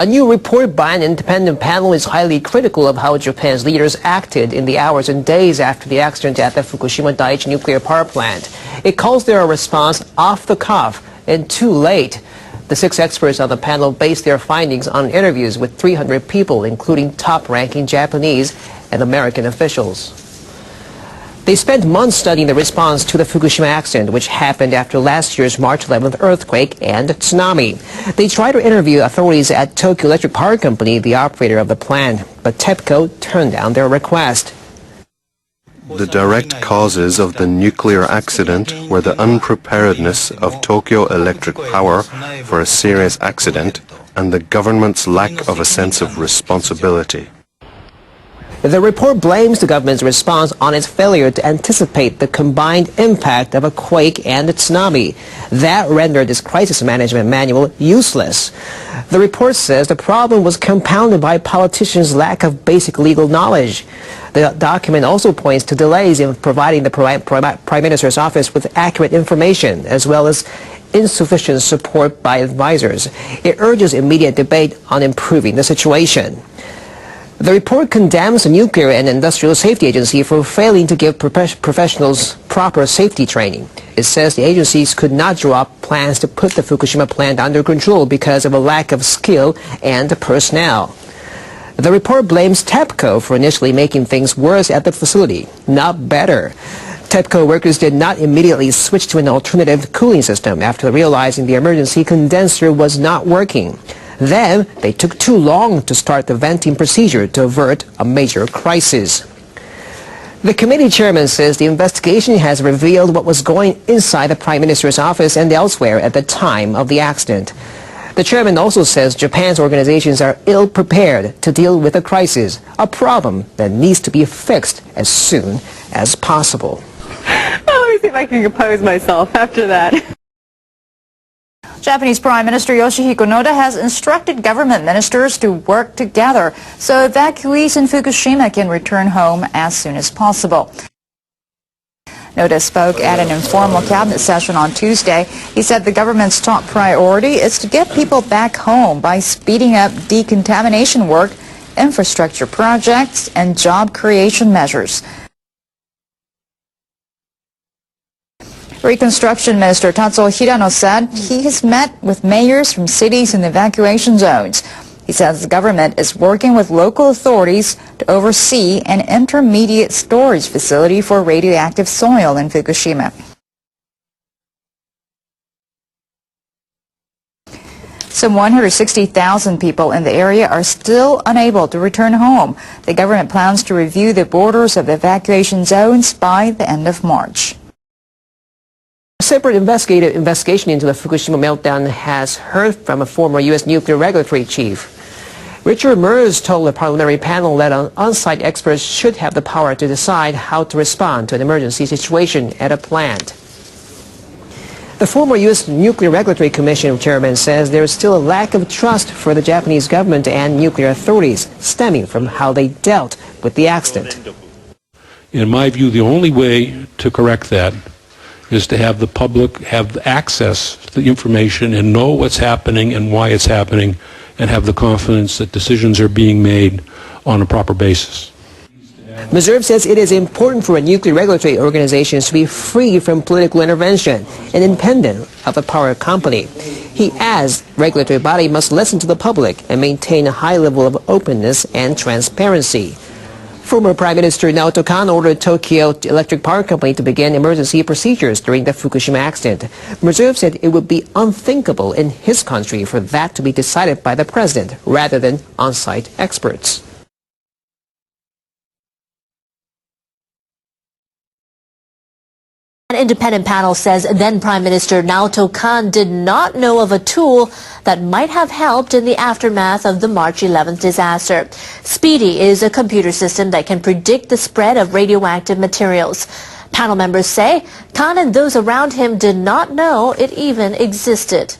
A new report by an independent panel is highly critical of how Japan's leaders acted in the hours and days after the accident at the Fukushima Daiichi nuclear power plant. It calls their response off the cuff and too late. The 6 experts on the panel based their findings on interviews with 300 people, including top-ranking Japanese and American officials. They spent months studying the response to the Fukushima accident, which happened after last year's March 11th earthquake and tsunami. They tried to interview authorities at Tokyo Electric Power Company, the operator of the plant, but TEPCO turned down their request. The direct causes of the nuclear accident were the unpreparedness of Tokyo Electric Power for a serious accident and the government's lack of a sense of responsibility. The report blames the government's response on its failure to anticipate the combined impact of a quake and a tsunami. That rendered this crisis management manual useless. The report says the problem was compounded by politicians' lack of basic legal knowledge. The document also points to delays in providing the Prime Minister's office with accurate information, as well as insufficient support by advisors. It urges immediate debate on improving the situation. The report condemns the Nuclear and Industrial Safety Agency for failing to give professionals proper safety training. It says the agencies could not draw up plans to put the Fukushima plant under control because of a lack of skill and personnel. The report blames TEPCO for initially making things worse at the facility, not better. TEPCO workers did not immediately switch to an alternative cooling system after realizing the emergency condenser was not working. Then, they took too long to start the venting procedure to avert a major crisis. The committee chairman says the investigation has revealed what was going inside the Prime Minister's office and elsewhere at the time of the accident. The chairman also says Japan's organizations are ill-prepared to deal with the crisis, a problem that needs to be fixed as soon as possible. Let me see if I can compose myself after that. Japanese Prime Minister Yoshihiko Noda has instructed government ministers to work together so evacuees in Fukushima can return home as soon as possible. Noda spoke at an informal cabinet session on Tuesday. He said the government's top priority is to get people back home by speeding up decontamination work, infrastructure projects, and job creation measures. Reconstruction Minister Tatsuo Hirano said he has met with mayors from cities in evacuation zones. He says the government is working with local authorities to oversee an intermediate storage facility for radioactive soil in Fukushima. Some 160,000 people in the area are still unable to return home. The government plans to review the borders of the evacuation zones by the end of March. A separate investigation into the Fukushima meltdown has heard from a former U.S. nuclear regulatory chief. Richard Mers told the parliamentary panel that on-site experts should have the power to decide how to respond to an emergency situation at a plant. The former U.S. Nuclear Regulatory Commission chairman says there is still a lack of trust for the Japanese government and nuclear authorities, stemming from how they dealt with the accident. In my view, the only way to correct that is to have the public have access to the information and know what's happening and why it's happening, and have the confidence that decisions are being made on a proper basis. Meserve says it is important for nuclear regulatory organizations to be free from political intervention and independent of a power company. He adds regulatory body must listen to the public and maintain a high level of openness and transparency. Former Prime Minister Naoto Kan ordered Tokyo Electric Power Company to begin emergency procedures during the Fukushima accident. Meserve said it would be unthinkable in his country for that to be decided by the president rather than on-site experts. An independent panel says then Prime Minister Naoto Kan did not know of a tool that might have helped in the aftermath of the March 11th disaster. SPEEDY is a computer system that can predict the spread of radioactive materials. Panel members say Kan and those around him did not know it even existed.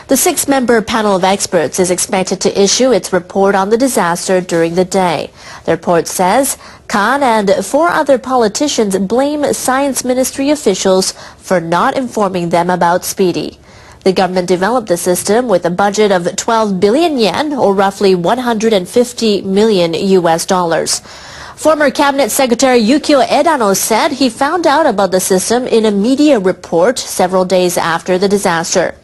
The 6-member panel of experts is expected to issue its report on the disaster during the day. The report says Kan and 4 other politicians blame Science Ministry officials for not informing them about SPEEDY. The government developed the system with a budget of 12 billion yen, or roughly 150 million US dollars. Former Cabinet Secretary Yukio Edano said he found out about the system in a media report several days after the disaster.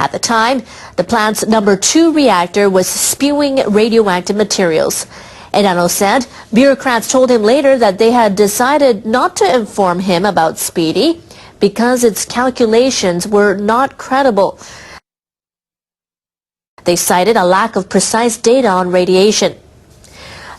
At the time, the plant's number 2 reactor was spewing radioactive materials. Edano said bureaucrats told him later that they had decided not to inform him about Speedy because its calculations were not credible. They cited a lack of precise data on radiation.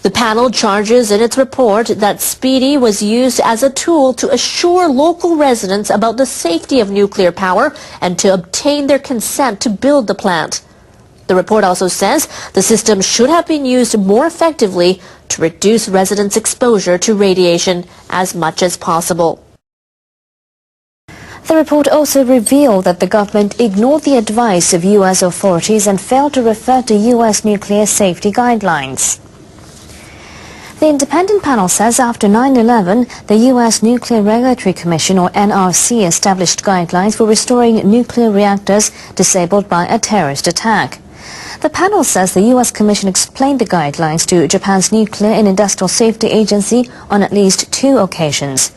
The panel charges in its report that Speedy was used as a tool to assure local residents about the safety of nuclear power and to obtain their consent to build the plant. The report also says the system should have been used more effectively to reduce residents' exposure to radiation as much as possible. The report also revealed that the government ignored the advice of U.S. authorities and failed to refer to U.S. nuclear safety guidelines. The independent panel says after 9/11, the U.S. Nuclear Regulatory Commission, or NRC, established guidelines for restoring nuclear reactors disabled by a terrorist attack. The panel says the U.S. Commission explained the guidelines to Japan's Nuclear and Industrial Safety Agency on at least 2 occasions.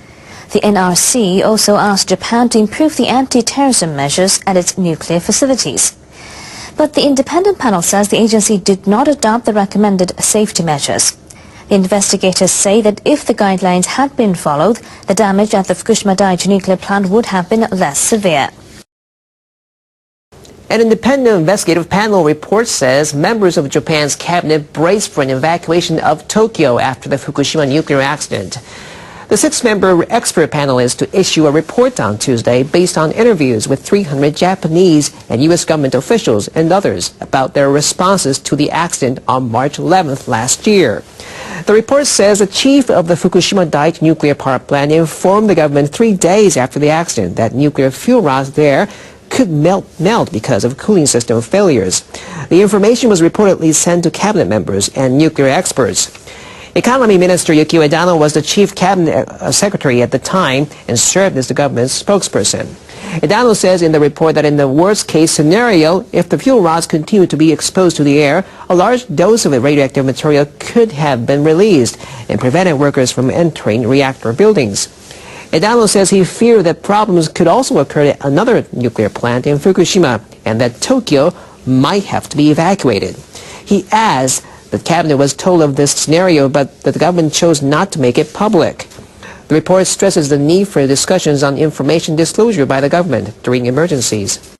The NRC also asked Japan to improve the anti-terrorism measures at its nuclear facilities. But the independent panel says the agency did not adopt the recommended safety measures. The investigators say that if the guidelines had been followed, the damage at the Fukushima Daiichi nuclear plant would have been less severe. An independent investigative panel report says members of Japan's cabinet braced for an evacuation of Tokyo after the Fukushima nuclear accident. The 6-member expert panel is to issue a report on Tuesday based on interviews with 300 Japanese and U.S. government officials and others about their responses to the accident on March 11th last year. The report says the chief of the Fukushima Daiichi nuclear power plant informed the government 3 days after the accident that nuclear fuel rods there could melt because of cooling system failures. The information was reportedly sent to cabinet members and nuclear experts. Economy Minister Yukio Edano was the chief cabinet secretary at the time and served as the government's spokesperson. Edano says in the report that in the worst-case scenario, if the fuel rods continue to be exposed to the air, a large dose of the radioactive material could have been released and prevented workers from entering reactor buildings. Edano says he feared that problems could also occur at another nuclear plant in Fukushima and that Tokyo might have to be evacuated. He adds the cabinet was told of this scenario, but that the government chose not to make it public. The report stresses the need for discussions on information disclosure by the government during emergencies.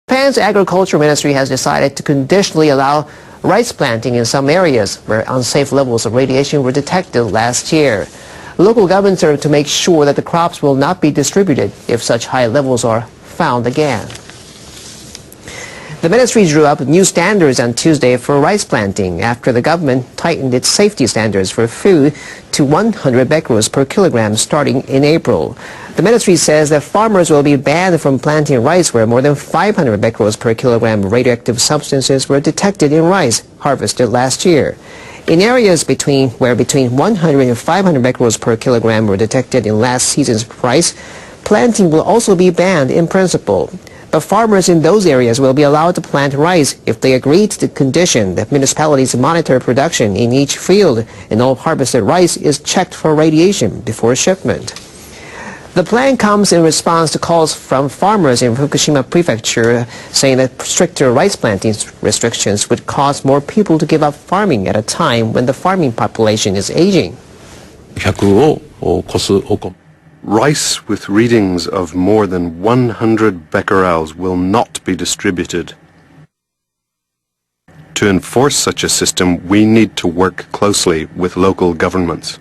Japan's Agriculture Ministry has decided to conditionally allow rice planting in some areas where unsafe levels of radiation were detected last year. Local governments are to make sure that the crops will not be distributed if such high levels are found again. The ministry drew up new standards on Tuesday for rice planting after the government tightened its safety standards for food to 100 becquerels per kilogram starting in April. The ministry says that farmers will be banned from planting rice where more than 500 becquerels per kilogram radioactive substances were detected in rice harvested last year. In areas where between 100 and 500 becquerels per kilogram were detected in last season's rice, planting will also be banned in principle. But farmers in those areas will be allowed to plant rice if they agree to the condition that municipalities monitor production in each field and all harvested rice is checked for radiation before shipment. The plan comes in response to calls from farmers in Fukushima Prefecture saying that stricter rice planting restrictions would cause more people to give up farming at a time when the farming population is aging. Rice with readings of more than 100 becquerels will not be distributed. To enforce such a system, we need to work closely with local governments.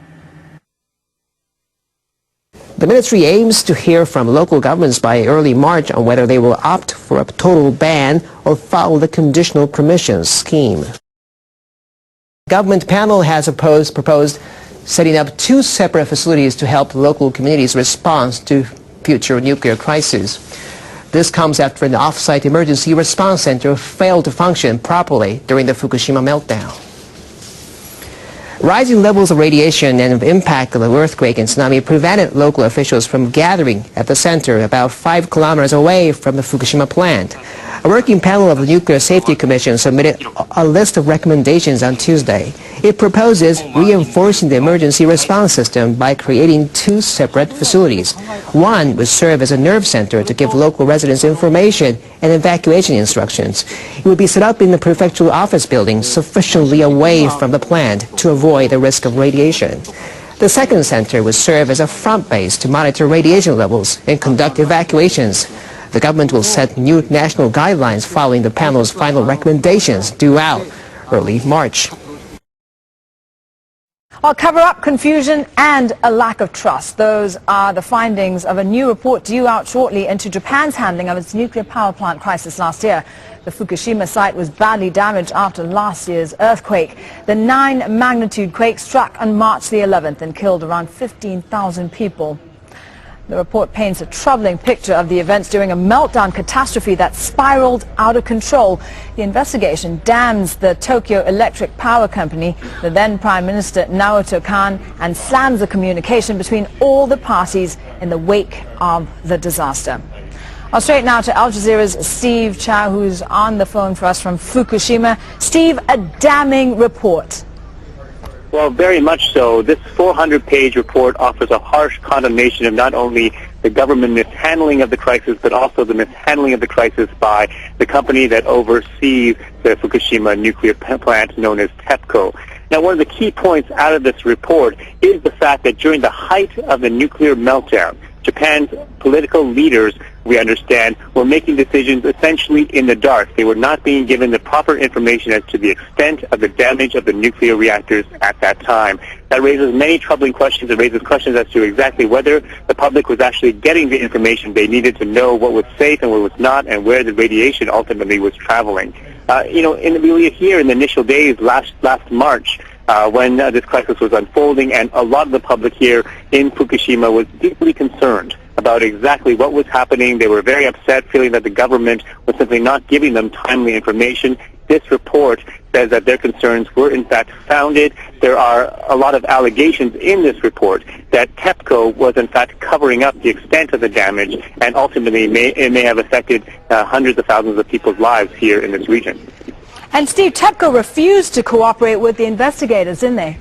The ministry aims to hear from local governments by early March on whether they will opt for a total ban or follow the conditional permission scheme. The government panel has proposed setting up 2 separate facilities to help local communities respond to future nuclear crises. This comes after an off-site emergency response center failed to function properly during the Fukushima meltdown. Rising levels of radiation and the impact of the earthquake and tsunami prevented local officials from gathering at the center about 5 kilometers away from the Fukushima plant. A working panel of the Nuclear Safety Commission submitted a list of recommendations on Tuesday. It proposes reinforcing the emergency response system by creating 2 separate facilities. One would serve as a nerve center to give local residents information and evacuation instructions. It would be set up in the prefectural office building sufficiently away from the plant to avoid the risk of radiation. The second center would serve as a front base to monitor radiation levels and conduct evacuations. The government will set new national guidelines following the panel's final recommendations due out early March. Well, cover-up, confusion and a lack of trust. Those are the findings of a new report due out shortly into Japan's handling of its nuclear power plant crisis last year. The Fukushima site was badly damaged after last year's earthquake. The 9-magnitude quake struck on March the 11th and killed around 15,000 people. The report paints a troubling picture of the events during a meltdown catastrophe that spiraled out of control. The investigation damns the Tokyo Electric Power Company, the then Prime Minister Naoto Kan, and slams the communication between all the parties in the wake of the disaster. I'll straight now to Al Jazeera's Steve Chow, who's on the phone for us from Fukushima. Steve, a damning report. Well, very much so. This 400-page report offers a harsh condemnation of not only the government mishandling of the crisis, but also the mishandling of the crisis by the company that oversees the Fukushima nuclear plant known as TEPCO. Now, one of the key points out of this report is the fact that during the height of the nuclear meltdown, Japan's political leaders, we understand, were making decisions essentially in the dark. They were not being given the proper information as to the extent of the damage of the nuclear reactors at that time. That raises many troubling questions. It raises questions as to exactly whether the public was actually getting the information they needed to know what was safe and what was not, and where the radiation ultimately was traveling. We here in the initial days last March, when this crisis was unfolding, and a lot of the public here in Fukushima was deeply concerned about exactly what was happening. They were very upset, feeling that the government was simply not giving them timely information. This report says that their concerns were in fact founded. There are a lot of allegations in this report that TEPCO was in fact covering up the extent of the damage, and ultimately it may have affected hundreds of thousands of people's lives here in this region. And Steve, TEPCO refused to cooperate with the investigators, didn't they?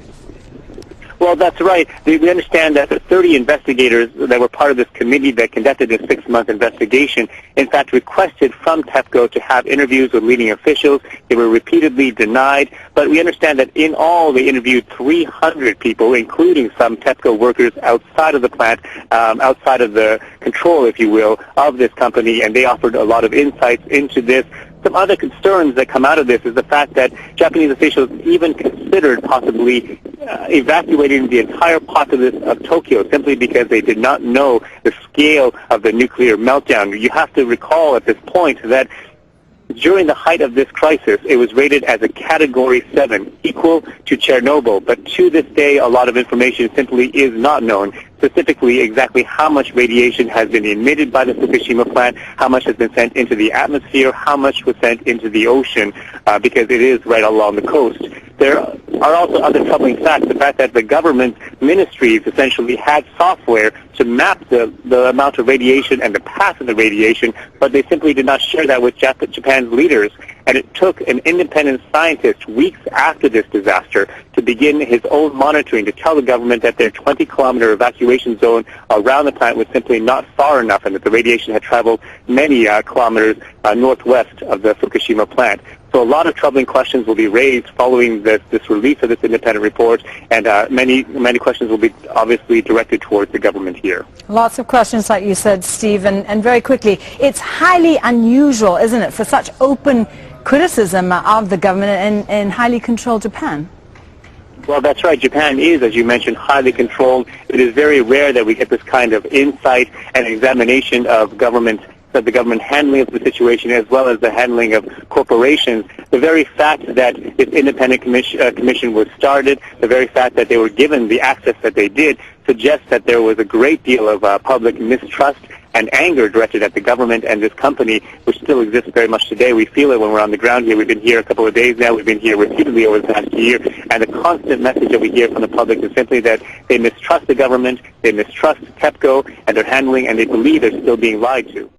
Well, that's right. We understand that the 30 investigators that were part of this committee that conducted this 6-month investigation, in fact, requested from TEPCO to have interviews with leading officials. They were repeatedly denied. But we understand that in all, they interviewed 300 people, including some TEPCO workers outside of the plant, outside of the control, if you will, of this company, and they offered a lot of insights into this. Some other concerns that come out of this is the fact that Japanese officials even considered possibly evacuating the entire populace of Tokyo simply because they did not know the scale of the nuclear meltdown. You have to recall at this point that during the height of this crisis, it was rated as a Category 7, equal to Chernobyl. But to this day, a lot of information simply is not known, specifically exactly how much radiation has been emitted by the Fukushima plant, how much has been sent into the atmosphere, how much was sent into the ocean, because it is right along the coast. There are also other troubling facts. The fact that the government ministries essentially had software to map the amount of radiation and the path of the radiation, but they simply did not share that with Japan's leaders. And it took an independent scientist weeks after this disaster to begin his own monitoring to tell the government that their 20-kilometer evacuation zone around the plant was simply not far enough and that the radiation had traveled many kilometers northwest of the Fukushima plant. So a lot of troubling questions will be raised following this release of this independent report, and many questions will be obviously directed towards the government here. Lots of questions, like you said, Steve, and very quickly, it's highly unusual, isn't it, for such open criticism of the government in highly controlled Japan? Well, that's right. Japan is, as you mentioned, highly controlled. It is very rare that we get this kind of insight and examination of the government handling of the situation, as well as the handling of corporations. The very fact that this independent commission was started, the very fact that they were given the access that they did, suggests that there was a great deal of public mistrust and anger directed at the government and this company, which still exists very much today. We feel it when we're on the ground here. We've been here a couple of days now. We've been here repeatedly over the past year. And the constant message that we hear from the public is simply that they mistrust the government, they mistrust TEPCO and their handling, and they believe they're still being lied to.